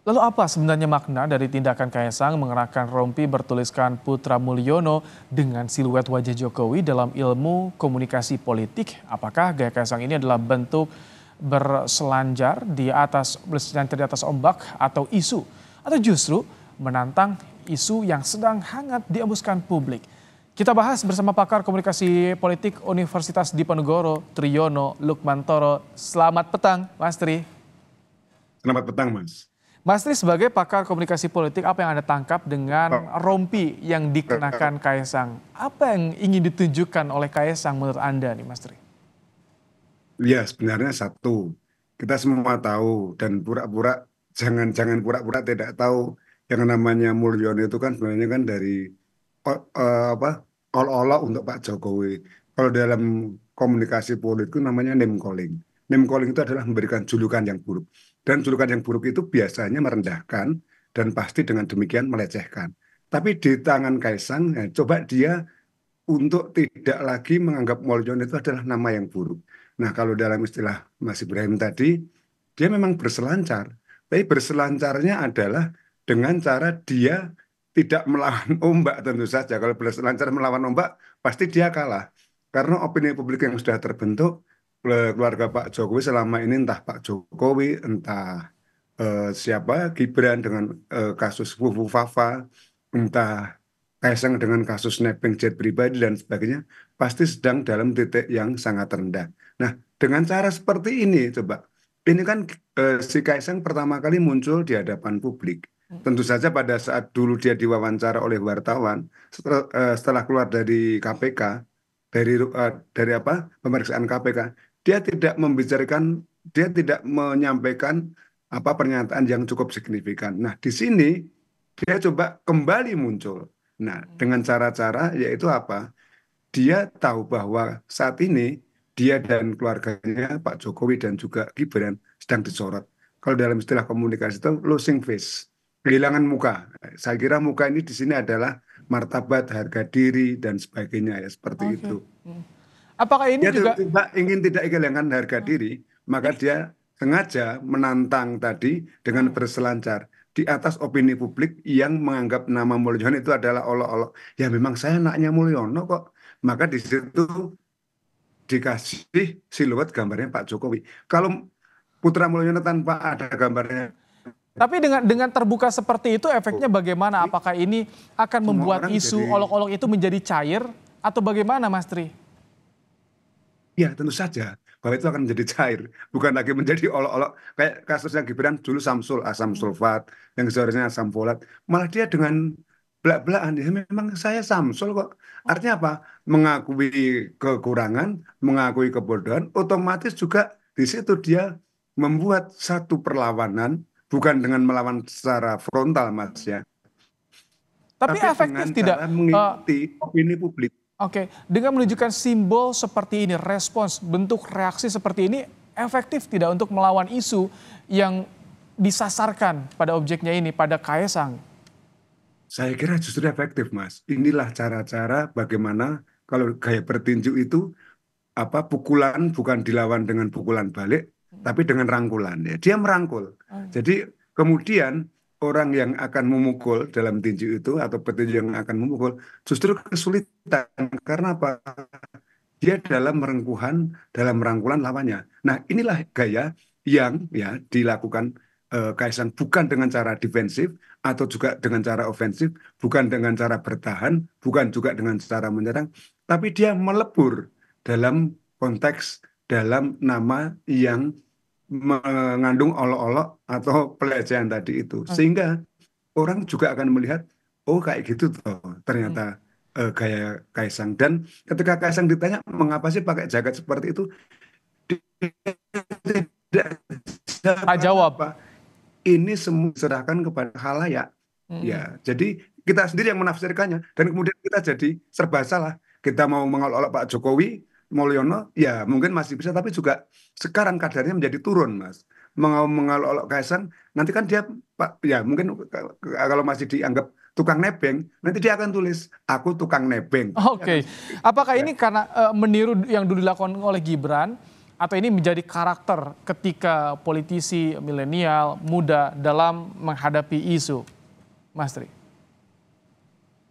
Lalu apa sebenarnya makna dari tindakan Kaisang mengenakan rompi bertuliskan Putra Mulyono dengan siluet wajah Jokowi dalam ilmu komunikasi politik? Apakah gaya Kaisang ini adalah bentuk berselancar di atas ombak atau isu? Atau justru menantang isu yang sedang hangat diembuskan publik? Kita bahas bersama pakar komunikasi politik Universitas Diponegoro, Triyono Lukmantoro. Selamat petang, Mas Tri. Selamat petang, Mas. Mas Tri, sebagai pakar komunikasi politik, apa yang Anda tangkap dengan Oh, rompi yang dikenakan Kaisang? Apa yang ingin ditunjukkan oleh Kaisang menurut Anda nih, Mas Tri? ya sebenarnya satu, kita semua tahu dan pura-pura jangan pura-pura tidak tahu yang namanya Mulyono itu kan sebenarnya kan dari apa olok-olok untuk Pak Jokowi. Kalau dalam komunikasi politik itu namanya name calling. Name calling itu adalah memberikan julukan yang buruk. Dan julukan yang buruk itu biasanya merendahkan dan pasti dengan demikian melecehkan. Tapi di tangan Kaisang, coba dia untuk tidak lagi menganggap Moljon itu adalah nama yang buruk. Nah, kalau dalam istilah Mas Ibrahim tadi, dia memang berselancar. Tapi berselancarnya adalah dengan cara dia tidak melawan ombak tentu saja. Kalau berselancar melawan ombak, pasti dia kalah. Karena opini publik yang sudah terbentuk, keluarga Pak Jokowi selama ini entah Pak Jokowi, entah siapa, Gibran dengan kasus Fufu Fafa, entah Kaisang dengan kasus snapping jet pribadi dan sebagainya, pasti sedang dalam titik yang sangat rendah. Nah, dengan cara seperti ini, coba, ini kan si Kaisang pertama kali muncul di hadapan publik. Tentu saja pada saat dulu dia diwawancara oleh wartawan, setelah keluar dari KPK, dari apa pemeriksaan KPK, dia tidak menyampaikan apa pernyataan yang cukup signifikan. Nah, di sini dia coba kembali muncul. Nah, dengan cara-cara yaitu apa? Dia tahu bahwa saat ini dia dan keluarganya Pak Jokowi dan juga Gibran sedang disorot. Kalau dalam istilah komunikasi itu losing face, kehilangan muka. Saya kira muka ini di sini adalah martabat, harga diri dan sebagainya ya seperti Oke. itu. Apakah ini Dia juga tiba-tiba ingin tidak kehilangan harga diri, maka ini dia sengaja menantang tadi dengan hmm, berselancar di atas opini publik yang menganggap nama Mulyono itu adalah olok-olok. Ya memang saya anaknya Mulyono kok. Maka di situ dikasih siluet gambarnya Pak Jokowi. Kalau Putra Mulyono tanpa ada gambarnya, tapi dengan terbuka seperti itu efeknya bagaimana? Apakah ini akan semua membuat orang isu jadi olok-olok itu menjadi cair atau bagaimana, Mas Tri? ya tentu saja bahwa itu akan menjadi cair, bukan lagi menjadi olok-olok kayak kasusnya Gibran dulu Samsul, asam sulfat, yang seharusnya asam folat, malah dia dengan belak-belakan, ya memang saya Samsul kok. Artinya apa? Mengakui kekurangan, mengakui kebodohan, otomatis juga di situ dia membuat satu perlawanan, bukan dengan melawan secara frontal, Mas ya, Tapi tapi dengan efektif tidak? cara mengikuti opini publik. Oke, dengan menunjukkan simbol seperti ini, respons, bentuk reaksi seperti ini, efektif tidak untuk melawan isu yang disasarkan pada objeknya ini, pada Kaisang? Saya kira justru efektif, Mas. Inilah cara-cara bagaimana kalau gaya bertinju itu apa pukulan bukan dilawan dengan pukulan balik, tapi dengan rangkulan. Ya, dia merangkul. Jadi kemudian orang yang akan memukul dalam tinju itu atau petinju yang akan memukul justru kesulitan karena apa? Dia dalam merengkuhan, dalam merangkulan lawannya. Nah, inilah gaya yang ya dilakukan Kaisang bukan dengan cara defensif atau juga dengan cara ofensif, bukan dengan cara bertahan, bukan juga dengan cara menyerang, tapi dia melebur dalam konteks dalam nama yang mengandung olok-olok atau pelecehan tadi itu. Oke. Sehingga orang juga akan melihat, oh kayak gitu tuh ternyata gaya Kaisang. Dan ketika Kaisang ditanya, mengapa sih pakai jaket seperti itu? Dia tidak Tak karena jawab. apa? Ini semua diserahkan kepada khalayak. Mm-mm. Ya, jadi kita sendiri yang menafsirkannya dan kemudian kita jadi serba salah. Kita mau mengolok-olok Pak Jokowi, Mulyono, ya mungkin masih bisa, tapi juga sekarang kadarnya menjadi turun, Mas. Mau mengolok-olok Kaisang, nanti kan dia, Pak, ya mungkin kalau masih dianggap tukang nebeng, nanti dia akan tulis, aku tukang nebeng. Pasti akan Oke, seperti itu. apakah Ya. ini karena meniru yang dulu dilakukan oleh Gibran, atau ini menjadi karakter ketika politisi milenial muda dalam menghadapi isu, Mas Tri?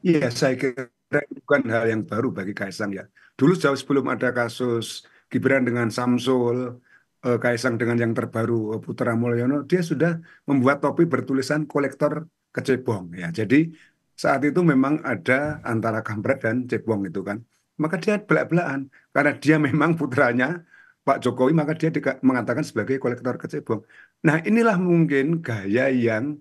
Iya, saya kira itu bukan hal yang baru bagi Kaisang ya. Dulu jauh sebelum ada kasus Gibran dengan Samsul, Kaisang dengan yang terbaru Putra Mulyono, dia sudah membuat topi bertulisan kolektor kecebong ya. Jadi saat itu memang ada antara kampret dan cebong itu kan. Maka dia belak-belakan karena dia memang putranya Pak Jokowi, maka dia mengatakan sebagai kolektor kecebong. Nah, inilah mungkin gaya yang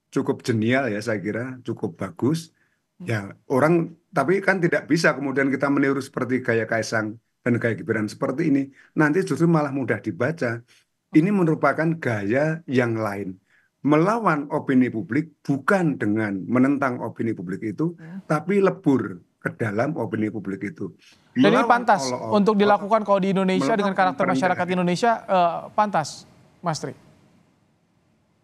cukup jenial ya, saya kira cukup bagus. Ya, orang tapi kan tidak bisa kemudian kita meniru seperti gaya Kaisang dan gaya Gibran seperti ini. Nanti justru malah mudah dibaca. Ini merupakan gaya yang lain. Melawan opini publik bukan dengan menentang opini publik itu, tapi lebur ke dalam opini publik itu. Dan ini Melawan pantas untuk olok-olok, dilakukan kalau di Indonesia dengan melawan karakter masyarakat perendahan. Indonesia, pantas, Mas Tri.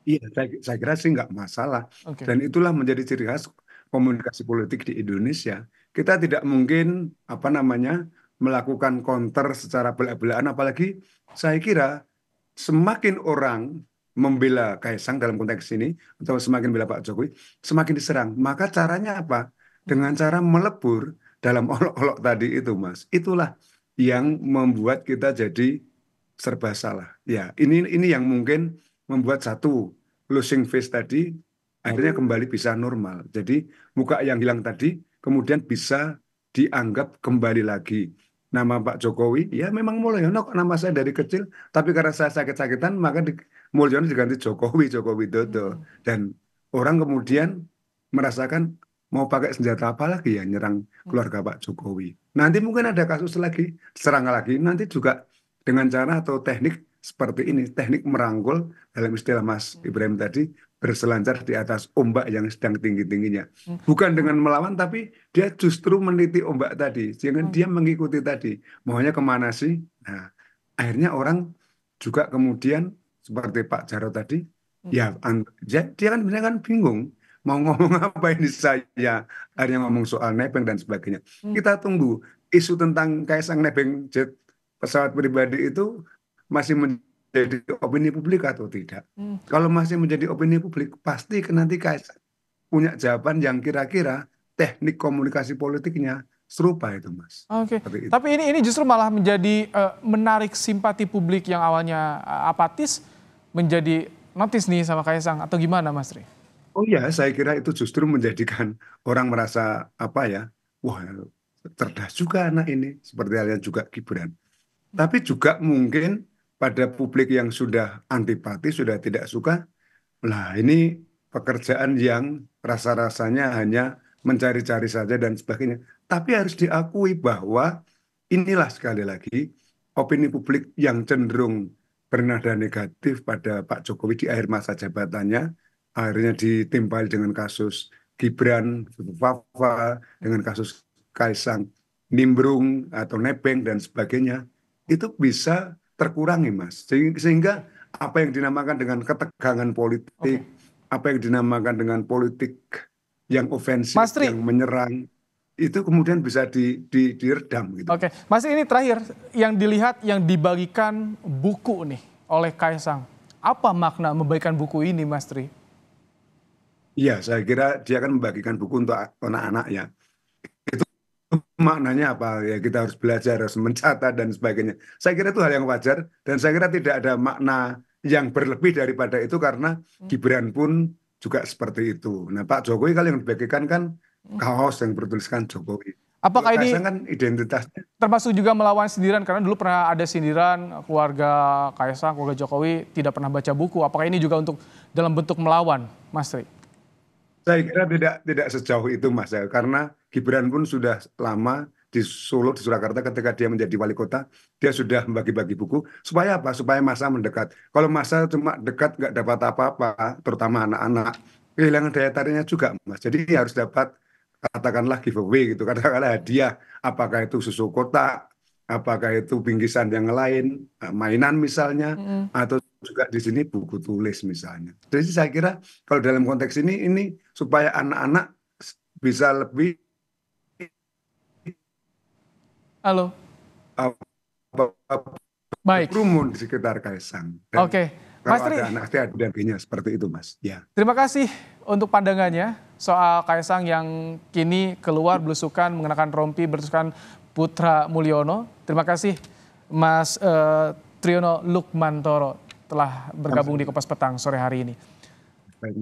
Iya, saya kira sih nggak masalah. Oke. Dan itulah menjadi ciri khas komunikasi politik di Indonesia. Kita tidak mungkin apa namanya melakukan counter secara belak-belakan, apalagi saya kira semakin orang membela Kaisang dalam konteks ini atau semakin membela Pak Jokowi, semakin diserang. Maka caranya apa? Dengan cara melebur dalam olok-olok tadi itu, Mas. Itulah yang membuat kita jadi serba salah. Ya, ini yang mungkin membuat satu losing face tadi akhirnya kembali bisa normal. Jadi muka yang hilang tadi kemudian bisa dianggap kembali lagi. Nama Pak Jokowi, ya memang Mulyono kok nama saya dari kecil, tapi karena saya sakit-sakitan maka Mulyono diganti Jokowi, Joko Widodo. Dan orang kemudian merasakan mau pakai senjata apa lagi ya nyerang keluarga Pak Jokowi. Nanti mungkin ada kasus lagi, serang lagi, nanti juga dengan cara atau teknik seperti ini, teknik merangkul dalam istilah Mas Ibrahim tadi, berselancar di atas ombak yang sedang tinggi-tingginya. Bukan dengan melawan, tapi dia justru meniti ombak tadi. Jangan dia mengikuti tadi. Maunya kemana sih? Nah, akhirnya orang juga kemudian, seperti Pak Jarod tadi, ya dia kan sebenarnya kan bingung. Mau ngomong apa ini saya? Akhirnya ngomong soal nebeng dan sebagainya. Kita tunggu isu tentang Kaisang nebeng jet pesawat pribadi itu masih menjadi opini publik atau tidak. Kalau masih menjadi opini publik, pasti nanti Kaisang punya jawaban yang kira-kira teknik komunikasi politiknya serupa itu, Mas. Oke, Seperti itu. tapi ini justru malah menjadi menarik simpati publik yang awalnya apatis menjadi notice nih sama Kaisang atau gimana, Mas Tri? Oh iya, saya kira itu justru menjadikan orang merasa apa ya, wah cerdas juga anak ini, seperti halnya juga Gibran. Tapi juga mungkin pada publik yang sudah antipati, sudah tidak suka, lah ini pekerjaan yang rasa-rasanya hanya mencari-cari saja dan sebagainya. Tapi harus diakui bahwa inilah sekali lagi opini publik yang cenderung bernada negatif pada Pak Jokowi di akhir masa jabatannya, akhirnya ditimpali dengan kasus Gibran, Fafa, dengan kasus Kaisang, Nimbrung atau Nebeng dan sebagainya, itu bisa terkurangi, Mas. Sehingga apa yang dinamakan dengan ketegangan Oke, politik, apa yang dinamakan dengan politik yang ofensif, Mas Tri. yang menyerang, itu kemudian bisa diredam gitu. Oke, Mas ini terakhir yang dilihat yang dibagikan buku nih oleh Kaisang. Apa makna membagikan buku ini, Mas Tri? Iya, saya kira dia akan membagikan buku untuk anak-anak ya. Maknanya apa? Ya kita harus belajar, harus mencatat dan sebagainya. Saya kira itu hal yang wajar dan saya kira tidak ada makna yang berlebih daripada itu karena Gibran pun juga seperti itu. Nah, Pak Jokowi kalau yang dibagikan kan kaos yang bertuliskan Jokowi. Kalau Apakah ini Kaisang kan identitasnya. termasuk juga melawan sindiran? Karena dulu pernah ada sindiran keluarga Kaisang, keluarga Jokowi tidak pernah baca buku. Apakah ini juga untuk dalam bentuk melawan, Mas Tri? Saya kira tidak sejauh itu Mas ya, karena Gibran pun sudah lama di Solo, di Surakarta ketika dia menjadi wali kota, dia sudah membagi-bagi buku supaya apa? Supaya masa mendekat. Kalau masa cuma dekat nggak dapat apa-apa, terutama anak-anak, kehilangan daya tariknya juga Mas. Jadi harus dapat katakanlah giveaway gitu, katakanlah hadiah, apakah itu susu kotak, apakah itu bingkisan yang lain, mainan misalnya, atau juga di sini buku tulis misalnya. Jadi saya kira kalau dalam konteks ini supaya anak-anak bisa lebih Halo. apa, Baik, berkerumun di sekitar Kaisang. Dan oke. Mas kalau Tri, ada anak dan sebagainya seperti itu, Mas. Ya, terima kasih untuk pandangannya soal Kaisang yang kini keluar belusukan mengenakan rompi bertuliskan Putra Mulyono. Terima kasih Mas Triyono Lukmantoro telah bergabung di sama-sama. Kompas Petang sore hari ini. Baik, Mas.